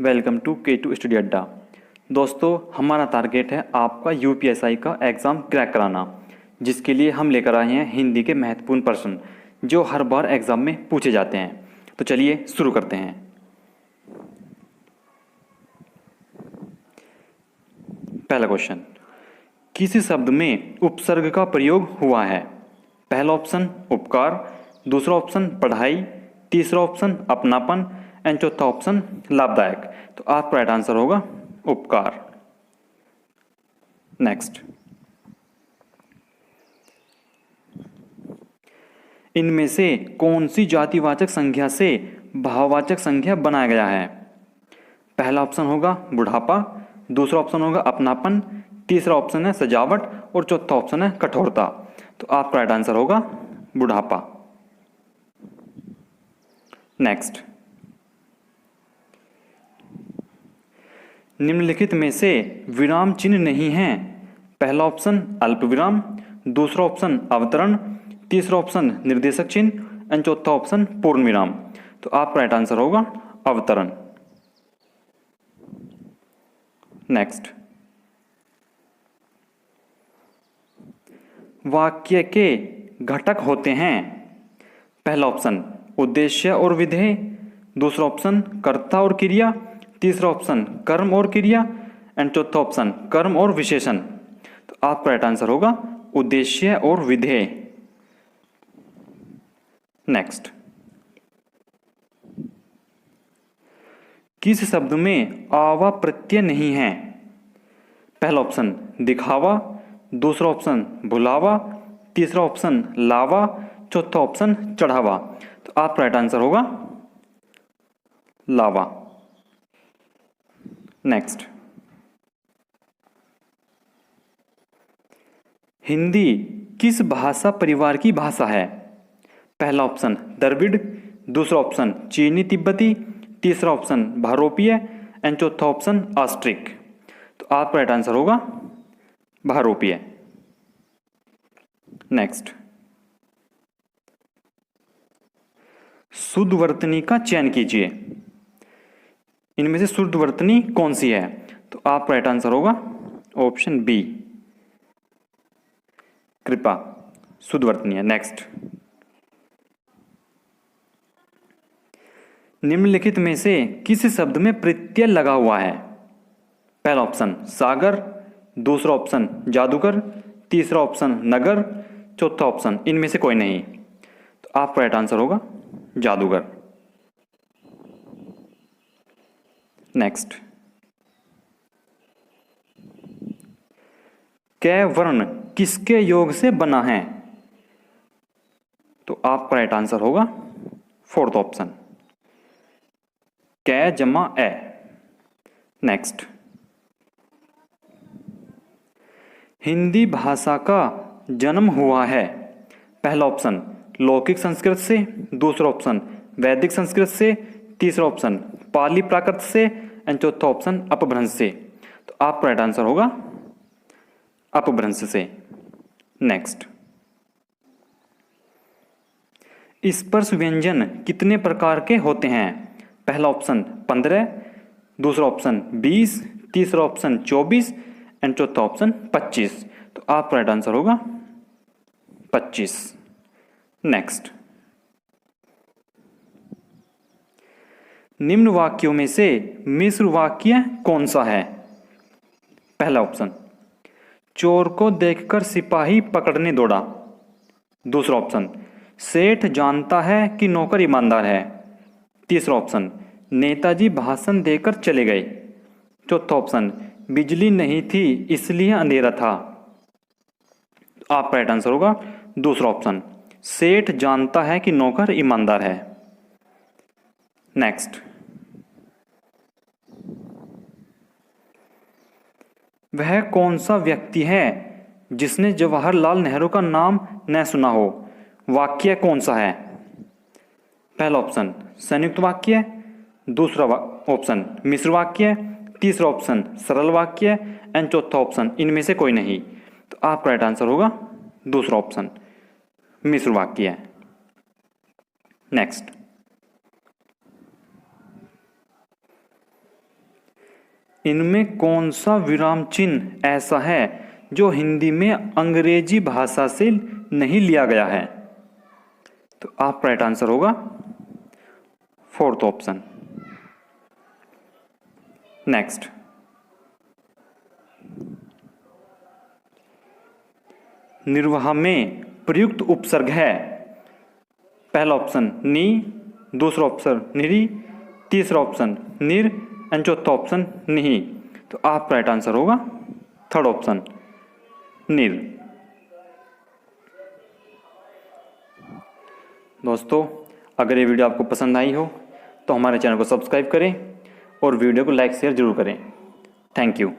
Welcome to K2 study अड्डा। दोस्तों, हमारा टारगेट है आपका यूपीएसआई का एग्ज़ाम क्रैक कराना, जिसके लिए हम लेकर आए हैं हिंदी के महत्वपूर्ण प्रश्न जो हर बार एग्ज़ाम में पूछे जाते हैं। तो चलिए शुरू करते हैं। पहला क्वेश्चन, किसी शब्द में उपसर्ग का प्रयोग हुआ है? पहला ऑप्शन उपकार, दूसरा ऑप्शन पढ़ाई, तीसरा ऑप्शन अपनापन एंड चौथा ऑप्शन लाभदायक। तो आपका राइट आंसर होगा उपकार। नेक्स्ट, इनमें से कौन सी जातिवाचक संख्या से भाववाचक संख्या बनाया गया है? पहला ऑप्शन होगा बुढ़ापा, दूसरा ऑप्शन होगा अपनापन, तीसरा ऑप्शन है सजावट और चौथा ऑप्शन है कठोरता। तो आपका राइट आंसर होगा बुढ़ापा। नेक्स्ट, निम्नलिखित में से विराम चिन्ह नहीं है। पहला ऑप्शन अल्प विराम, दूसरा ऑप्शन अवतरण, तीसरा ऑप्शन निर्देशक चिन्ह एंड चौथा ऑप्शन पूर्ण विराम। तो आपका राइट आंसर होगा अवतरण। नेक्स्ट, वाक्य के घटक होते हैं। पहला ऑप्शन उद्देश्य और विधेय, दूसरा ऑप्शन कर्ता और क्रिया, तीसरा ऑप्शन कर्म और क्रिया एंड चौथा ऑप्शन कर्म और विशेषण। तो आपका राइट आंसर होगा उद्देश्य और विधेय। नेक्स्ट, किस शब्द में आवा प्रत्यय नहीं है? पहला ऑप्शन दिखावा, दूसरा ऑप्शन भुलावा, तीसरा ऑप्शन लावा, चौथा ऑप्शन चढ़ावा। तो आपका राइट आंसर होगा लावा। नेक्स्ट, हिंदी किस भाषा परिवार की भाषा है? पहला ऑप्शन द्रविड़, दूसरा ऑप्शन चीनी तिब्बती, तीसरा ऑप्शन भारोपीय एंड चौथा ऑप्शन ऑस्ट्रिक। तो आपका राइट आंसर होगा भारोपीय। नेक्स्ट, शुद्धवर्तनी का चयन कीजिए। इनमें से शुद्धवर्तनी कौन सी है? तो आपका राइट आंसर होगा ऑप्शन बी, कृपा शुद्धवर्तनी है। नेक्स्ट, निम्नलिखित में से किस शब्द में प्रत्यय लगा हुआ है? पहला ऑप्शन सागर, दूसरा ऑप्शन जादूगर, तीसरा ऑप्शन नगर, चौथा ऑप्शन इनमें से कोई नहीं। तो आपका राइट आंसर होगा जादूगर। नेक्स्ट, कै वर्ण किसके योग से बना है? तो आपका राइट आंसर होगा फोर्थ ऑप्शन कै जमा ए। नेक्स्ट, हिंदी भाषा का जन्म हुआ है। पहला ऑप्शन लौकिक संस्कृत से, दूसरा ऑप्शन वैदिक संस्कृत से, तीसरा ऑप्शन पाली प्राकृत से एंड चौथा ऑप्शन अपभ्रंश से। तो आपका राइट आंसर होगा अपभ्रंश से। नेक्स्ट, स्पर्श व्यंजन कितने प्रकार के होते हैं? पहला ऑप्शन 15, दूसरा ऑप्शन 20, तीसरा ऑप्शन 24 एंड चौथा ऑप्शन 25। तो आपका राइट आंसर होगा 25। नेक्स्ट, निम्न वाक्यों में से मिश्र वाक्य कौन सा है? पहला ऑप्शन चोर को देखकर सिपाही पकड़ने दौड़ा, दूसरा ऑप्शन सेठ जानता है कि नौकर ईमानदार है, तीसरा ऑप्शन नेताजी भाषण देकर चले गए, चौथा ऑप्शन बिजली नहीं थी इसलिए अंधेरा था। आपका राइट आंसर होगा दूसरा ऑप्शन सेठ जानता है कि नौकर ईमानदार है। नेक्स्ट, वह कौन सा व्यक्ति है जिसने जवाहरलाल नेहरू का नाम न सुना हो? वाक्य कौन सा है? पहला ऑप्शन संयुक्त वाक्य, दूसरा ऑप्शन मिश्र वाक्य, तीसरा ऑप्शन सरल वाक्य एंड चौथा ऑप्शन इनमें से कोई नहीं। तो आपका राइट आंसर होगा दूसरा ऑप्शन मिश्र वाक्य। नेक्स्ट, इनमें कौन सा विराम चिन्ह ऐसा है जो हिंदी में अंग्रेजी भाषा से नहीं लिया गया है? तो आपका राइट आंसर होगा फोर्थ ऑप्शन। नेक्स्ट, निर्वाह में प्रयुक्त उपसर्ग है। पहला ऑप्शन नी, दूसरा ऑप्शन निरी, तीसरा ऑप्शन निर एंड चौथा ऑप्शन नहीं। तो आपका राइट आंसर होगा थर्ड ऑप्शन निर। दोस्तों, अगर ये वीडियो आपको पसंद आई हो तो हमारे चैनल को सब्सक्राइब करें और वीडियो को लाइक शेयर जरूर करें। Thank you.